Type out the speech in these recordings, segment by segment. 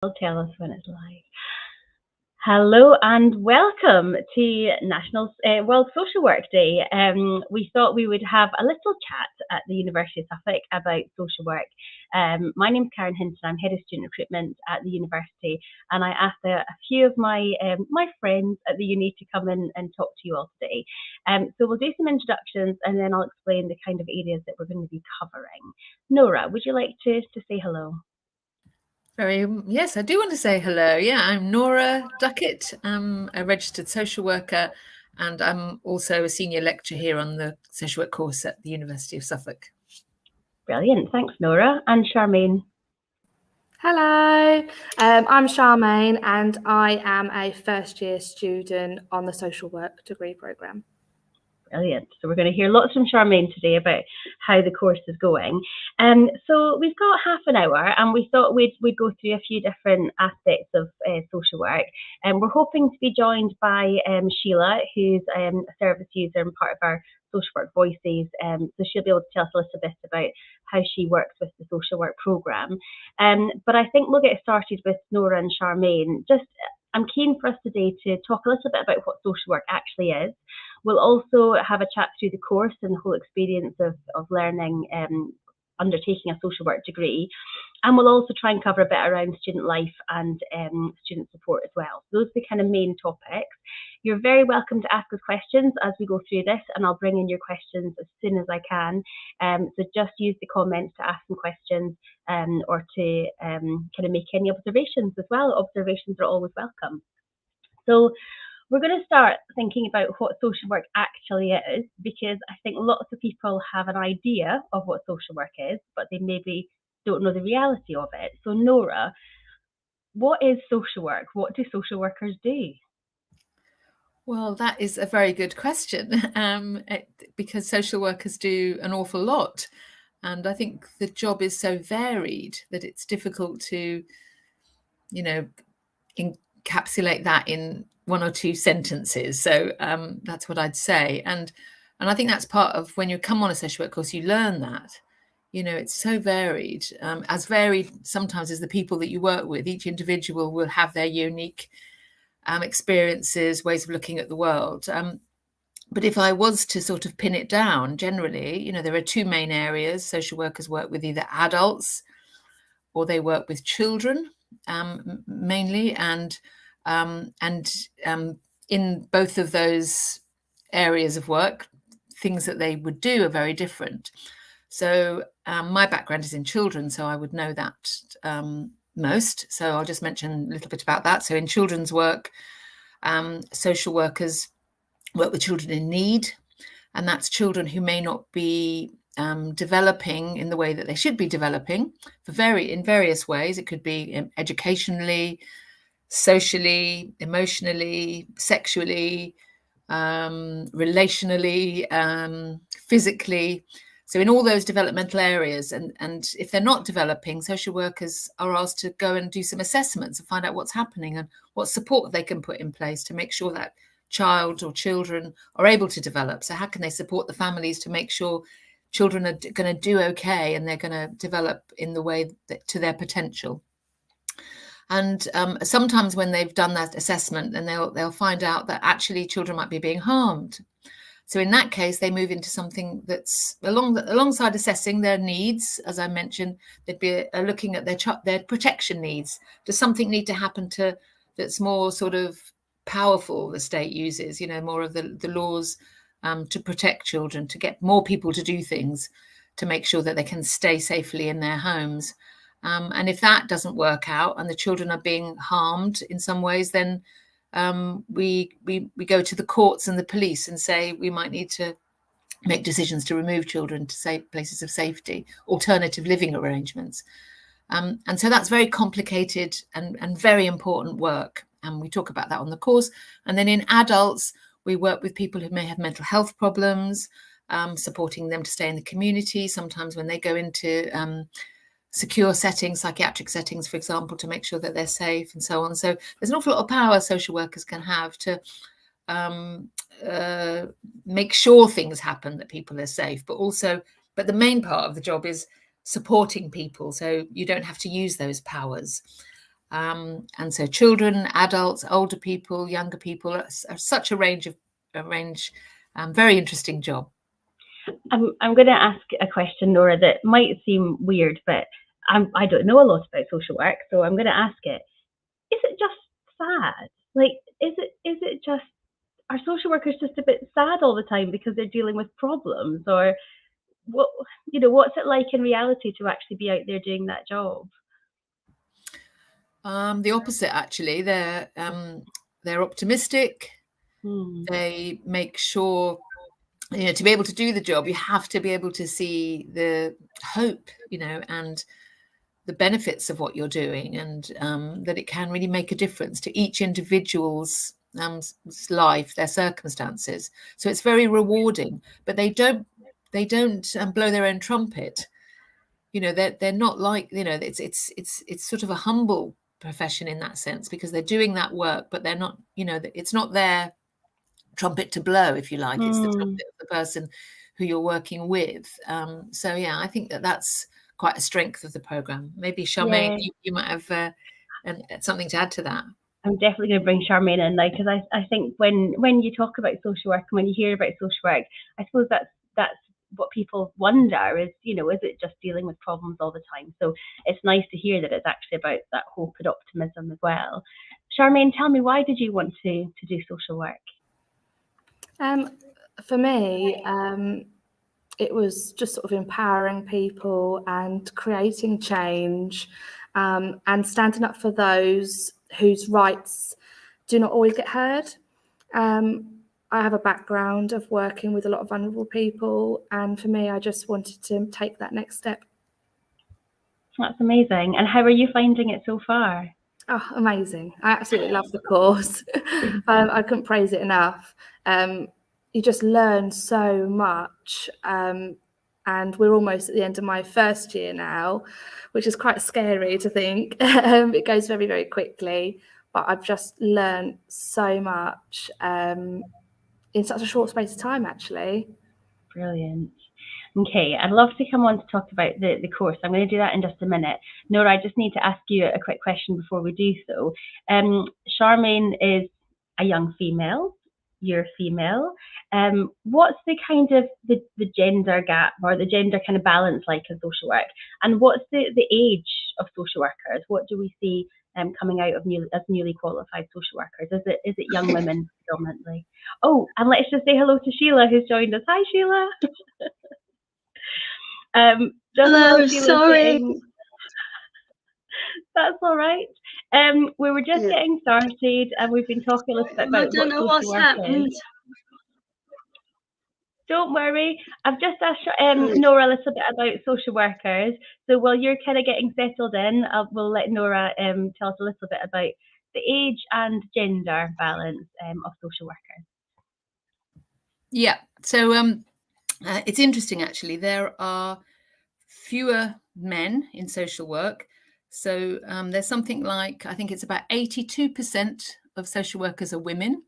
Tell us when it's live. Hello and welcome to National World Social Work Day. We thought we would have a little chat at the University of Suffolk about social work. My name's Karen Hinton. I'm head of student recruitment at the university, and I asked a few of my friends at the uni to come in and talk to you all today. So we'll do some introductions, and then I'll explain the kind of areas that we're going to be covering. Nora, would you like to say hello? Yes, I do want to say hello. Yeah, I'm Nora Duckett. I'm a registered social worker, and I'm also a senior lecturer here on the social work course at the University of Suffolk. Brilliant. Thanks, Nora. And Charmaine. Hello, I'm Charmaine and I am a first year student on the social work degree programme. Brilliant. So we're going to hear lots from Charmaine today about how the course is going. So we've got half an hour and we thought we'd go through a few different aspects of social work. And we're hoping to be joined by Sheila, who's a service user and part of our social work voices. So she'll be able to tell us a little bit about how she works with the social work programme. But I think we'll get started with Nora and Charmaine. I'm keen for us today to talk a little bit about what social work actually is. We'll also have a chat through the course and the whole experience of learning, undertaking a social work degree. And we'll also try and cover a bit around student life and student support as well. Those are the kind of main topics. You're very welcome to ask us questions as we go through this, and I'll bring in your questions as soon as I can. So just use the comments to ask some questions or to kind of make any observations as well. Observations are always welcome. So we're going to start thinking about what social work actually is, because I think lots of people have an idea of what social work is, but they maybe don't know the reality of it. So Nora, what is social work? What do social workers do? Well, that is a very good question because social workers do an awful lot. And I think the job is so varied that it's difficult to, encapsulate that in one or two sentences. So that's what I'd say. And I think that's part of when you come on a social work course, you learn that. It's so varied, as varied sometimes as the people that you work with. Each individual will have their unique experiences, ways of looking at the world. But if I was to sort of pin it down, generally, there are two main areas. Social workers work with either adults or they work with children, mainly. And in both of those areas of work, things that they would do are very different. So my background is in children, so I would know that most. So I'll just mention a little bit about that. So in children's work, social workers work with children in need, and that's children who may not be developing in the way that they should be developing in various ways. It could be educationally, socially, emotionally, sexually, relationally, physically. So in all those developmental areas, and if they're not developing, social workers are asked to go and do some assessments and find out what's happening and what support they can put in place to make sure that child or children are able to develop. So how can they support the families to make sure children are going to do okay and they're going to develop in the way that, to their potential? And sometimes when they've done that assessment, then they'll find out that actually children might be being harmed. So in that case, they move into something that's alongside assessing their needs. As I mentioned, they'd be looking at their protection needs. Does something need to happen that's more sort of powerful the state uses, more of the laws to protect children, to get more people to do things, to make sure that they can stay safely in their homes. And if that doesn't work out and the children are being harmed in some ways, then we go to the courts and the police and say we might need to make decisions to remove children to safe places of safety, alternative living arrangements. And so that's very complicated and very important work. And we talk about that on the course. And then in adults, we work with people who may have mental health problems, supporting them to stay in the community. Sometimes when they go into secure settings, psychiatric settings, for example, to make sure that they're safe and so on. So there's an awful lot of power social workers can have to make sure things happen, that people are safe, but the main part of the job is supporting people, so you don't have to use those powers. And so children, adults, older people, younger people, are such a range, very interesting job. I'm going to ask a question, Nora, that might seem weird, but I don't know a lot about social work, so I'm going to ask it. Is it just sad? Like, is it just, are social workers just a bit sad all the time because they're dealing with problems? Or what's it like in reality to actually be out there doing that job? The opposite, actually. They're optimistic. They make sure, to be able to do the job, you have to be able to see the hope, and the benefits of what you're doing, and that it can really make a difference to each individual's life, their circumstances. So it's very rewarding, but they don't blow their own trumpet. They're not like, it's sort of a humble profession in that sense, because they're doing that work, but they're not, it's not their trumpet to blow, if you like. It's the trumpet of the person who you're working with. So yeah, I think that's quite a strength of the program. Maybe Charmaine, you might have something to add to that. I'm definitely going to bring Charmaine in now, because I think when you talk about social work and when you hear about social work, I suppose that's what people wonder is, is it just dealing with problems all the time? So it's nice to hear that it's actually about that hope and optimism as well. Charmaine, tell me, why did you want to do social work? For me, it was just sort of empowering people and creating change, and standing up for those whose rights do not always get heard. I have a background of working with a lot of vulnerable people, and for me, I just wanted to take that next step. That's amazing. And how are you finding it so far? Oh, amazing. I absolutely love the course. I couldn't praise it enough. You just learn so much. And we're almost at the end of my first year now, which is quite scary to think. It goes very, very quickly, but I've just learned so much in such a short space of time, actually. Brilliant. Okay, I'd love to come on to talk about the course. I'm going to do that in just a minute. Nora, I just need to ask you a quick question before we do so. Charmaine is a young female. You're female. What's the kind of the gender gap or the gender kind of balance like in social work? And what's the age of social workers? What do we see coming out of newly qualified social workers? Is it young women predominantly? Oh, and let's just say hello to Sheila, who's joined us. Hi, Sheila. Hello, sorry. That's all right. We were just getting started, and we've been talking a little bit about I don't know what's happened. Is. Don't worry. I've just asked Nora a little bit about social workers. So while you're kind of getting settled in, we'll let Nora tell us a little bit about the age and gender balance of social workers. Yeah. So it's interesting, actually. There are fewer men in social work. So there's something like, I think it's about 82% of social workers are women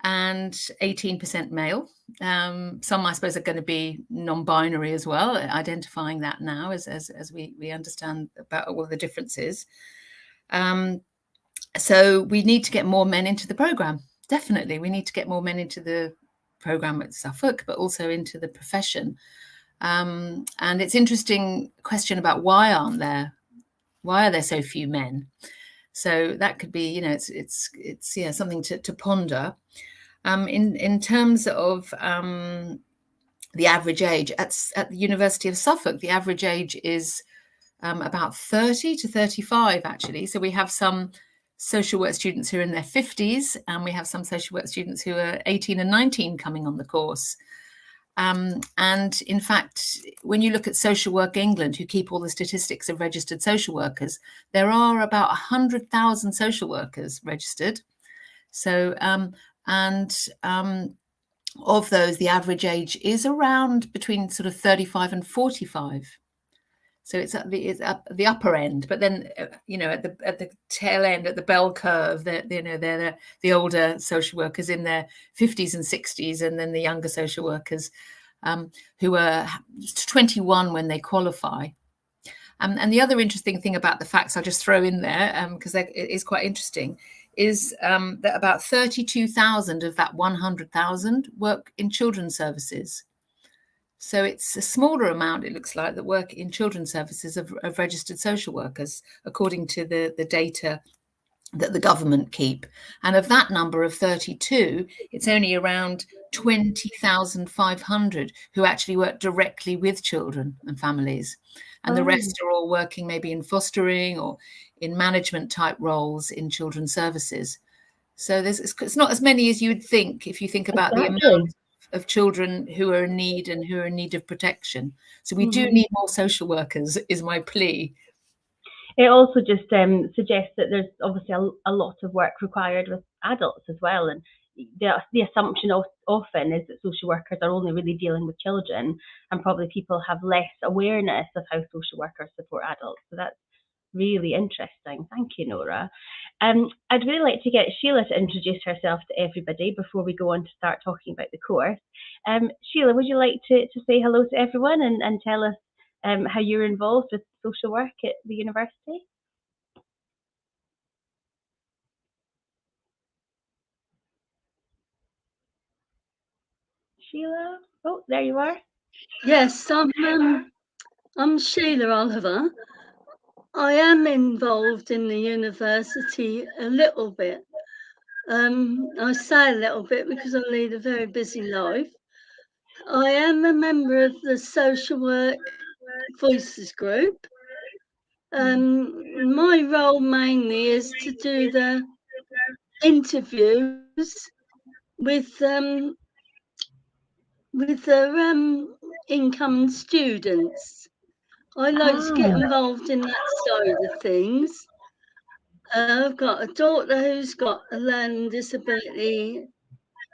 and 18% male. Some, I suppose, are going to be non-binary as well, identifying that now as we understand about all the differences. So we need to get more men into the programme. Definitely, we need to get more men into the programme at Suffolk, but also into the profession. And it's interesting question about why are there so few men? So that could be, it's something to ponder. In terms of the average age at the University of Suffolk, the average age is about 30 to 35, actually. So we have some social work students who are in their 50s, and we have some social work students who are 18 and 19 coming on the course. And in fact, when you look at Social Work England, who keep all the statistics of registered social workers, there are about 100,000 social workers registered. So, of those, the average age is around between sort of 35 and 45. So it's at the upper end, but then at the tail end, at the bell curve, they're the older social workers in their 50s and 60s, and then the younger social workers who are 21 when they qualify. And the other interesting thing about the facts I'll just throw in there, because it is quite interesting, is that about 32,000 of that 100,000 work in children's services. So it's a smaller amount, it looks like, that work in children's services of registered social workers, according to the data that the government keep. And of that number of 32, it's only around 20,500 who actually work directly with children and families. And the rest are all working maybe in fostering or in management type roles in children's services. So it's not as many as you would think if you think about the amount of children who are in need and who are in need of protection. So we do need more social workers, is my plea. It also just suggests that there's obviously a lot of work required with adults as well. And the assumption often is that social workers are only really dealing with children, and probably people have less awareness of how social workers support adults. So that's really interesting. Thank you, Nora. I'd really like to get Sheila to introduce herself to everybody before we go on to start talking about the course. Sheila, would you like to say hello to everyone and tell us how you're involved with social work at the university? Sheila? Oh, there you are. Yes, I'm Sheila Oliver. I am involved in the university a little bit. I say a little bit because I lead a very busy life. I am a member of the Social Work Voices group. My role mainly is to do the interviews with the incoming students. I like to get involved in that side of things. I've got a daughter who's got a learning disability,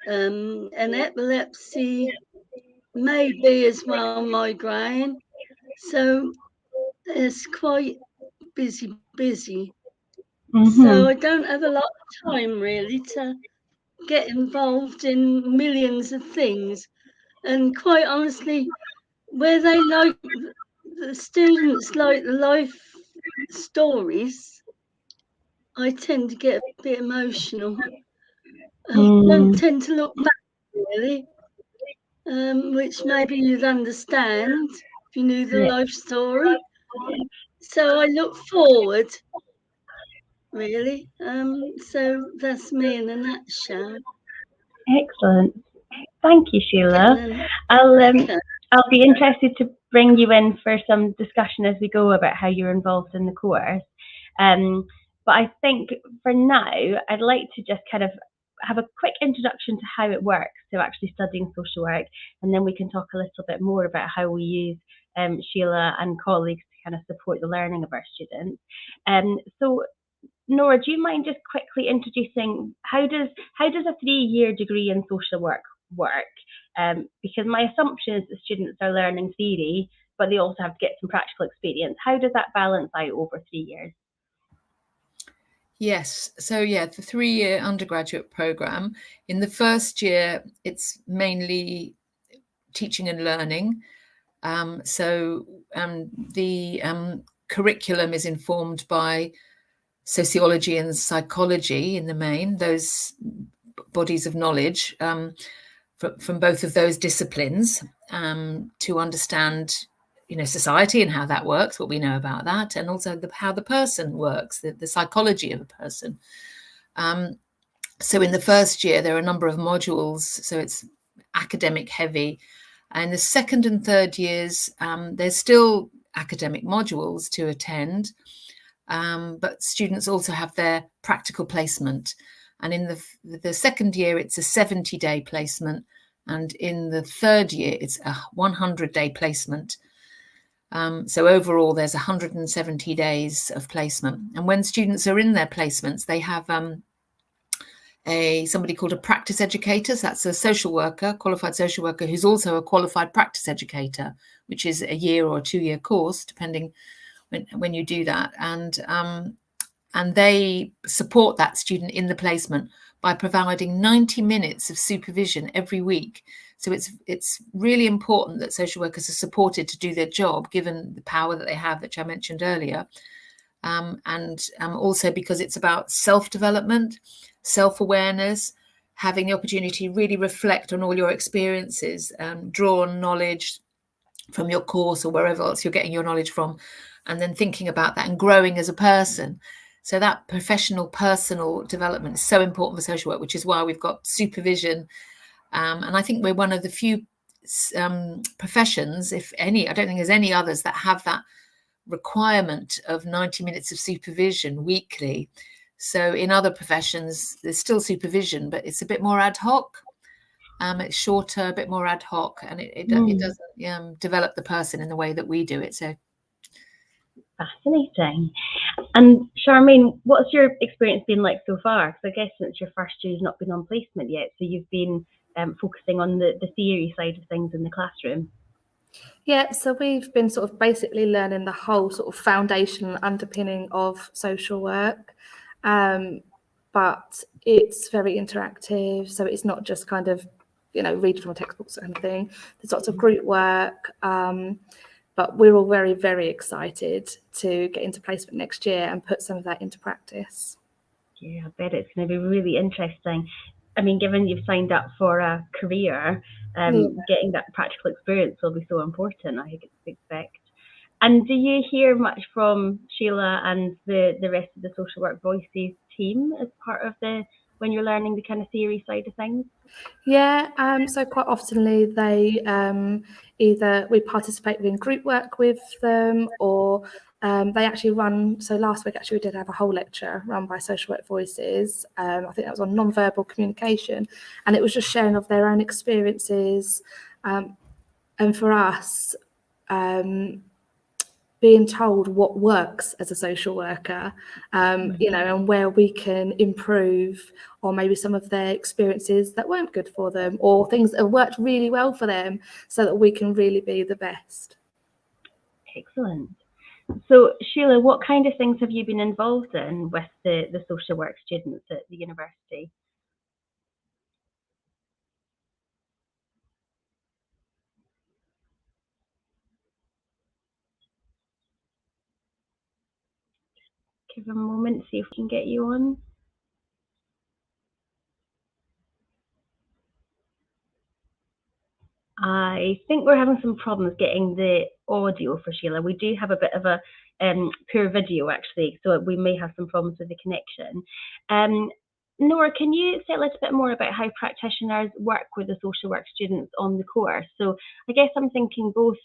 an epilepsy, maybe as well migraine. So it's quite busy. So I don't have a lot of time really to get involved in millions of things. And quite honestly, where the students like the life stories, I tend to get a bit emotional. I don't tend to look back really, which maybe you'd understand if you knew the life story. So I look forward, really. So that's me in a nutshell. Excellent. Thank you, Sheila. I'll be interested to bring you in for some discussion as we go about how you're involved in the course. But I think for now, I'd like to just kind of have a quick introduction to how it works, so actually studying social work, and then we can talk a little bit more about how we use Sheila and colleagues to kind of support the learning of our students. So Nora, do you mind just quickly introducing how does a 3-year degree in social work work? Because my assumption is that students are learning theory, but they also have to get some practical experience. How does that balance out over 3 years? Yes, so yeah, the 3-year undergraduate program. In the first year, it's mainly teaching and learning. The curriculum is informed by sociology and psychology in the main, those bodies of knowledge from both of those disciplines, to understand society and how that works, what we know about that, and also how the person works, the psychology of a person. So in the first year, there are a number of modules, so it's academic heavy. And the second and third years, there's still academic modules to attend, but students also have their practical placement. And in the second year, it's a 70-day placement. And in the third year, it's a 100-day placement. So overall, there's 170 days of placement. And when students are in their placements, they have somebody called a practice educator. So that's a social worker, qualified social worker, who's also a qualified practice educator, which is a 1 year or 2 year course, depending when you do that. And and they support that student in the placement by providing 90 minutes of supervision every week. So it's really important that social workers are supported to do their job, given the power that they have, which I mentioned earlier. And also because it's about self-development, self-awareness, having the opportunity to really reflect on all your experiences, draw on knowledge from your course or wherever else you're getting your knowledge from, and then thinking about that and growing as a person. So that professional, personal development is so important for social work, which is why we've got supervision. And I think we're one of the few professions, if any, I don't think there's any others that have that requirement of 90 minutes of supervision weekly. So in other professions, there's still supervision, but it's a bit more ad hoc. It's shorter, a bit more ad hoc, and it doesn't develop the person in the way that we do it. So fascinating. And Charmaine, what's your experience been like so far? Because I guess since your first year, you've not been on placement yet, so you've been focusing on the theory side of things in the classroom. Yeah, so we've been sort of basically learning the whole sort of foundation and underpinning of social work, but it's very interactive. So it's not just kind of, read from a textbook or anything. There's lots of group work, but we're all very, very excited to get into placement next year and put some of that into practice. Yeah, I bet it's going to be really interesting. I mean, given you've signed up for a career, getting that practical experience will be so important, I expect. And do you hear much from Sheila and the rest of the Social Work Voices team as part of when you're learning the kind of theory side of things? Yeah, so quite oftenly they either we participate in group work with them, or they actually run. So last week actually we did have a whole lecture run by Social Work Voices. I think that was on non-verbal communication, and it was just sharing of their own experiences. And for us, being told what works as a social worker, and where we can improve, or maybe some of their experiences that weren't good for them, or things that have worked really well for them, so that we can really be the best. Excellent. So Sheila, what kind of things have you been involved in with the social work students at the university? Give a moment, see if we can get you on. I think we're having some problems getting the audio for Sheila. We do have a bit of a poor video actually, so we may have some problems with the connection. Nora, can you say a little bit more about how practitioners work with the social work students on the course? So I guess I'm thinking both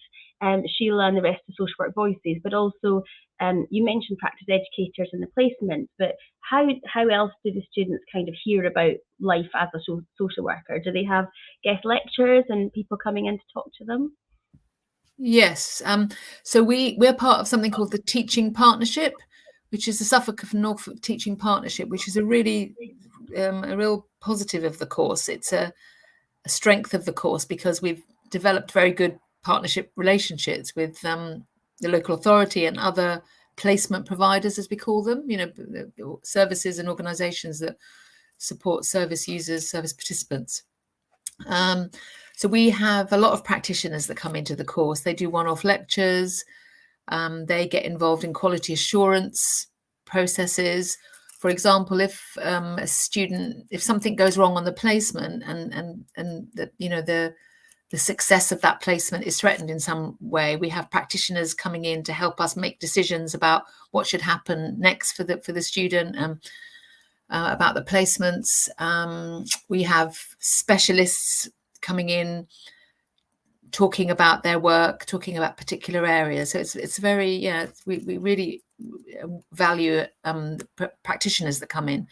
Sheila and the rest of Social Work Voices, but also you mentioned practice educators in the placement, but how else do the students kind of hear about life as a social worker? Do they have guest lectures and people coming in to talk to them? Yes. So we're part of something called the Teaching Partnership, which is the Suffolk and Norfolk Teaching Partnership, which is a real positive of the course. It's a strength of the course because we've developed very good partnership relationships with the local authority and other placement providers, as we call them, services and organisations that support service users, service participants. So we have a lot of practitioners that come into the course. They do one-off lectures. They get involved in quality assurance processes. For example, if something goes wrong on the placement and the success of that placement is threatened in some way, we have practitioners coming in to help us make decisions about what should happen next for the student, about the placements. We have specialists coming in, talking about their work, talking about particular areas. So it's very, we really value practitioners that come in.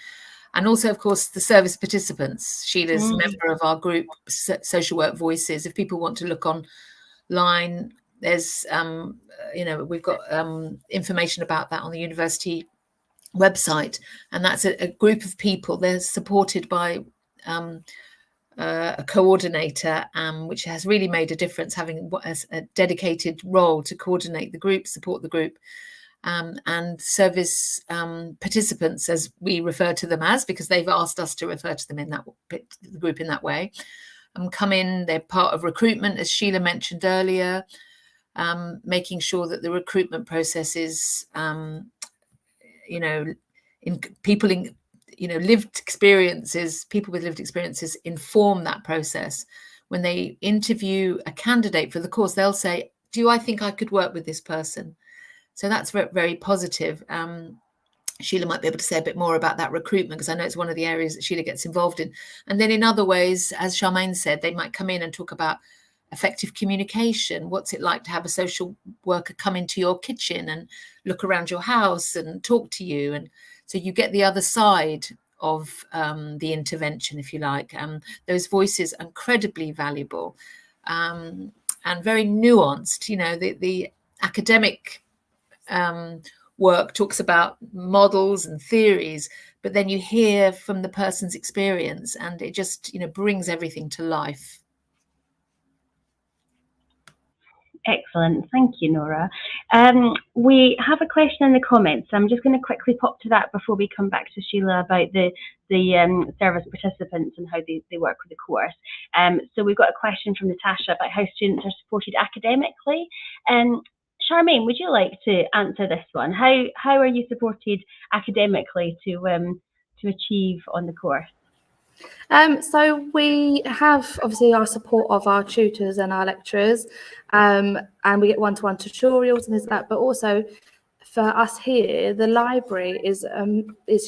And also, of course, the service participants. Sheila's a member of our group, Social Work Voices. If people want to look online, there's, we've got information about that on the university website. And that's a group of people. They're supported by a coordinator, which has really made a difference, having a dedicated role to coordinate the group, support the group. and service participants, as we refer to them as, because they've asked us to refer to them in that the group in that way, come in. They're part of recruitment, as Sheila mentioned earlier, making sure that the recruitment process is, lived experiences, people with lived experiences inform that process. When they interview a candidate for the course, they'll say, I think I could work with this person? So that's very, very positive. Sheila might be able to say a bit more about that recruitment, because I know it's one of the areas that Sheila gets involved in. And then in other ways, as Charmaine said, they might come in and talk about effective communication. What's it like to have a social worker come into your kitchen and look around your house and talk to you? And so you get the other side of the intervention, if you like. Those voices are incredibly valuable and very nuanced. The academic work talks about models and theories, but then you hear from the person's experience, and it just brings everything to life. Excellent. Thank you, Nora. We have a question in the comments. I'm just going to quickly pop to that before we come back to Sheila about the service participants and how they work with the course. So we've got a question from Natasha about how students are supported academically. Charmaine, would you like to answer this one? How are you supported academically to achieve on the course? So we have obviously our support of our tutors and our lecturers, and we get one-to-one tutorials and things like that. But also for us here, the library is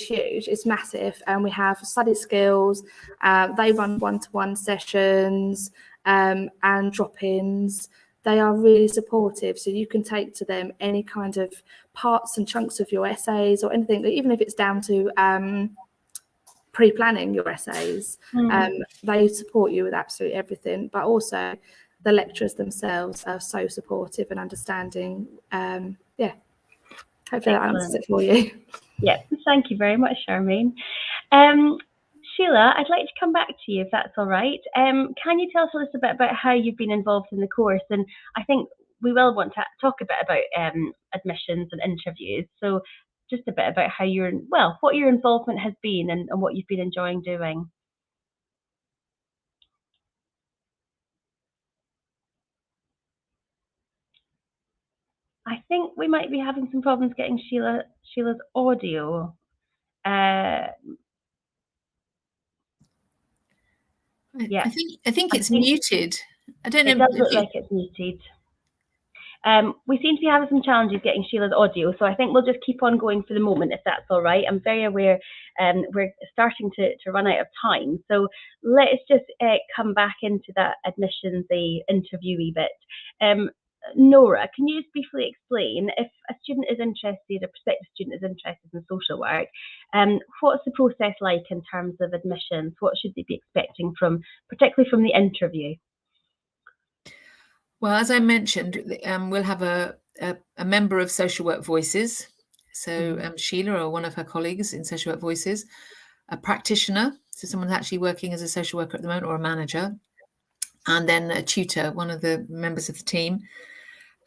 huge. It's massive, and we have study skills. They run one-to-one sessions and drop-ins. They are really supportive, so you can take to them any kind of parts and chunks of your essays or anything, even if it's down to pre-planning your essays. They support you with absolutely everything, but also the lecturers themselves are so supportive and understanding. Hopefully that answers it for you. Yeah, thank you very much, Charmaine. Sheila, I'd like to come back to you if that's all right. Can you tell us a little bit about how you've been involved in the course? And I think we will want to talk a bit about admissions and interviews. So just a bit about how what your involvement has been and what you've been enjoying doing. I think we might be having some problems getting Sheila's audio. Yeah, I think it's muted. I don't know. It does look like it's muted. We seem to be having some challenges getting Sheila's audio, so I think we'll just keep on going for the moment, if that's all right. I'm very aware we're starting to run out of time, so let's just come back into that admissions, the interviewee bit. Nora, can you just briefly explain, if a student is interested, a prospective student is interested in social work, what's the process like in terms of admissions? What should they be expecting particularly from the interview? Well, as I mentioned, we'll have a member of Social Work Voices. So Sheila, or one of her colleagues in Social Work Voices, a practitioner, so someone who's actually working as a social worker at the moment, or a manager, and then a tutor, one of the members of the team.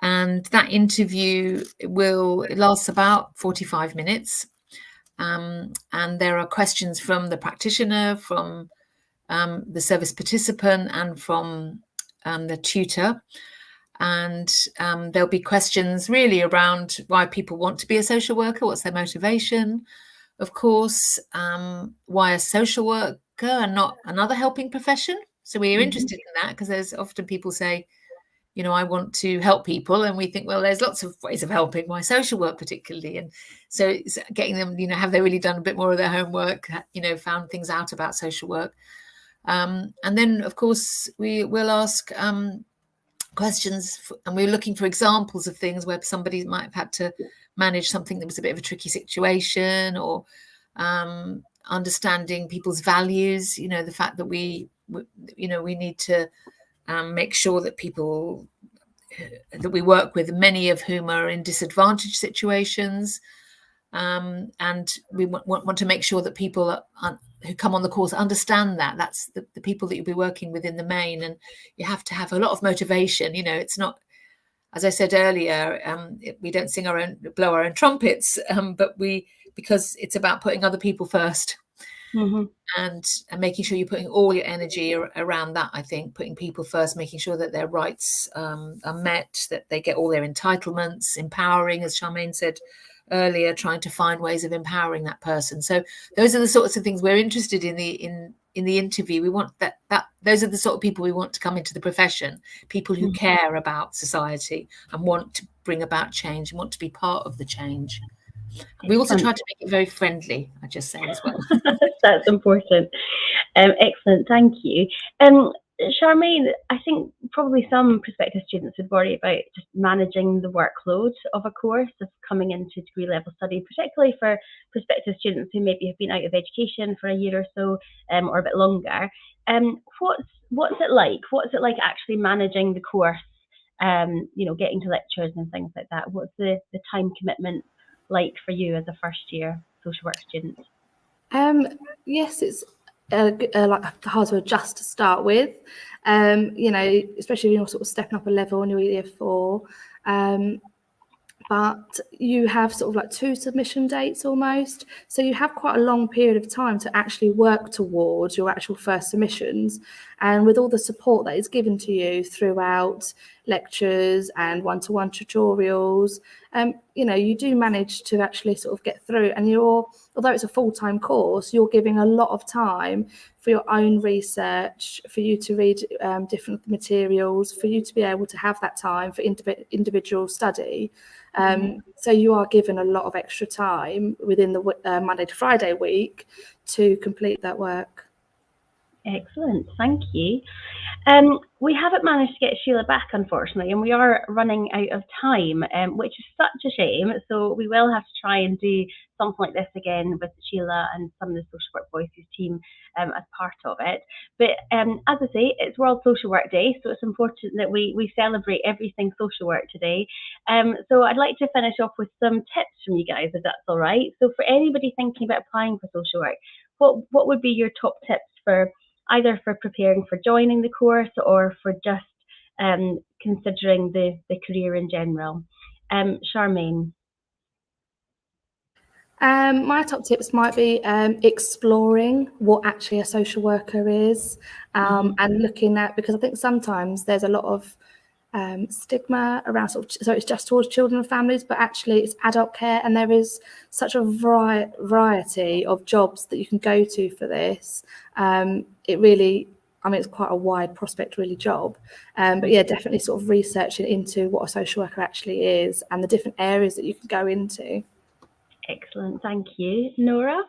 And that interview lasts about 45 minutes. And there are questions from the practitioner, from the service participant, and from the tutor. And there'll be questions really around why people want to be a social worker, what's their motivation, of course, why a social worker and not another helping profession. So we are interested in that, because there's often people say, I want to help people, and we think, well, there's lots of ways of helping, why social work particularly? And so it's getting them, have they really done a bit more of their homework, found things out about social work? And then, of course, we will ask questions, and we're looking for examples of things where somebody might have had to manage something that was a bit of a tricky situation, or understanding people's values, the fact that we need to make sure that people that we work with, many of whom are in disadvantaged situations, and we want to make sure that people who come on the course understand that that's the people that you'll be working with in the main. And you have to have a lot of motivation. It's not as I said earlier, we don't blow our own trumpets, but because it's about putting other people first. Mm-hmm. And making sure you're putting all your energy around that. I think putting people first, making sure that their rights are met, that they get all their entitlements, empowering, as Charmaine said earlier, trying to find ways of empowering that person. So those are the sorts of things we're interested in the interview. We want that those are the sort of people we want to come into the profession, people who care about society and want to bring about change and want to be part of the change. We also try to make it very friendly, I just say as well. That's important. Excellent, thank you. Charmaine, I think probably some prospective students would worry about just managing the workload of a course of coming into degree level study, particularly for prospective students who maybe have been out of education for a year or so, or a bit longer. What's it like? What's it like actually managing the course? Getting to lectures and things like that. What's the time commitment like for you as a first year social work student? Yes, it's like hard to adjust to start with, especially when you're sort of stepping up a level in your year 4. But you have sort of like 2 submission dates almost. So you have quite a long period of time to actually work towards your actual first submissions. And with all the support that is given to you throughout lectures and one-to-one tutorials, you do manage to actually sort of get through. And although it's a full-time course, you're giving a lot of time for your own research, for you to read different materials, for you to be able to have that time for individual study. So you are given a lot of extra time within the Monday to Friday week to complete that work. Excellent, thank you. We haven't managed to get Sheila back, unfortunately, and we are running out of time, which is such a shame. So we will have to try and do something like this again with Sheila and some of the Social Work Voices team as part of it. But as I say, it's World Social Work Day, so it's important that we celebrate everything social work today. So I'd like to finish off with some tips from you guys, if that's all right. So for anybody thinking about applying for social work, what would be your top tips for either for preparing for joining the course or for just considering the career in general? Charmaine? My top tips might be exploring what actually a social worker is, and looking at, because I think sometimes there's a lot of stigma around so it's just towards children and families, but actually it's adult care, and there is such a variety of jobs that you can go to for this. It really, it's quite a wide prospect really job, but yeah, definitely sort of researching into what a social worker actually is and the different areas that you can go into. Excellent, thank you. Nora?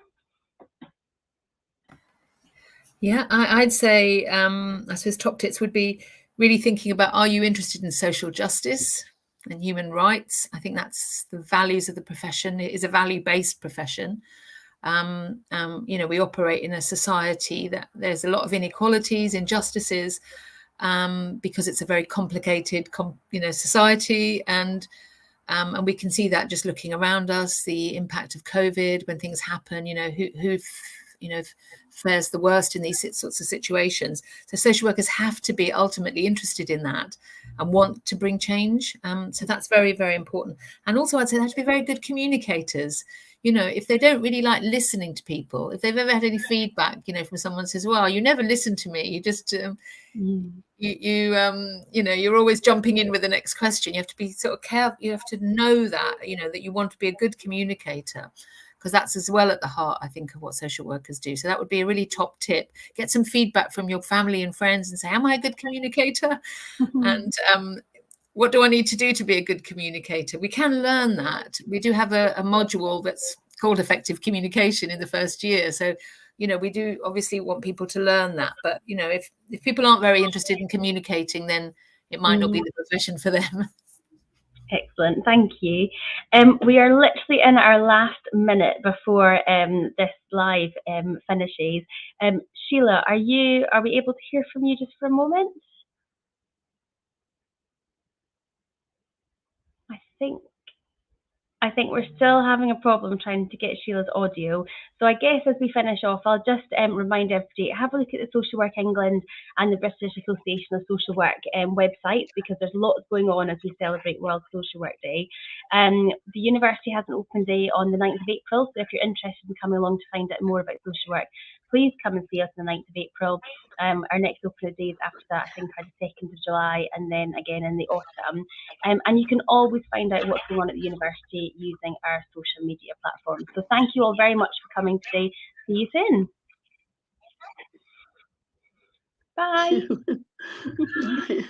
Yeah, I'd say, I suppose top tips would be really thinking about, are you interested in social justice and human rights? I think that's the values of the profession. It is a value-based profession. We operate in a society that there's a lot of inequalities, injustices, because it's a very complicated, society, and we can see that just looking around us, the impact of COVID when things happen. Who fares the worst in these sorts of situations. So social workers have to be ultimately interested in that and want to bring change. So that's very, very important. And also I'd say they have to be very good communicators. If they don't really like listening to people, if they've ever had any feedback, from someone who says, well, you never listen to me, you just, you're always jumping in with the next question. You have to be sort of careful. You have to know that, that you want to be a good communicator, because that's as well at the heart, I think, of what social workers do. So that would be a really top tip. Get some feedback from your family and friends and say, am I a good communicator? And what do I need to do to be a good communicator? We can learn that. We do have a module that's called effective communication in the first year. So, we do obviously want people to learn that. But, if people aren't very interested in communicating, then it might not be the profession for them. Excellent, thank you. We are literally in our last minute before this live finishes. Sheila, are we able to hear from you just for a moment? I think I think we're still having a problem trying to get Sheila's audio. So I guess as we finish off, I'll just remind everybody, have a look at the Social Work England and the British Association of Social Work websites, because there's lots going on as we celebrate World Social Work Day. The university has an open day on the 9th of April, so if you're interested in coming along to find out more about social work, please come and see us on the 9th of April. Our next open days after that, I think, are the 2nd of July, and then again in the autumn. And you can always find out what's going on at the university using our social media platforms. So thank you all very much for coming today. See you soon. Bye. Bye.